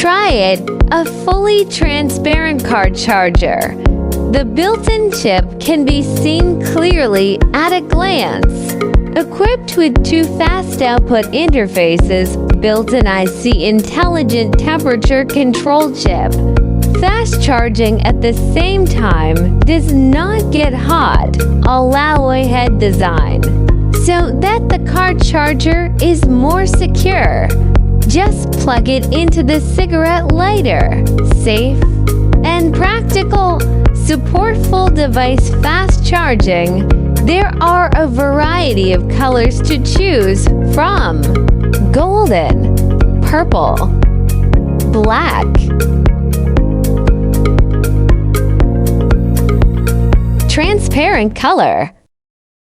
Try it, a fully transparent car charger. The built-in chip can be seen clearly at a glance. Equipped with two fast output interfaces, built-in IC intelligent temperature control chip. Fast charging at the same time does not get hot. Alloy head design, so that the car charger is more secure. Just plug it into the cigarette lighter. Safe and practical. Support full device fast charging. There are a variety of colors to choose from: golden, purple, black, transparent color.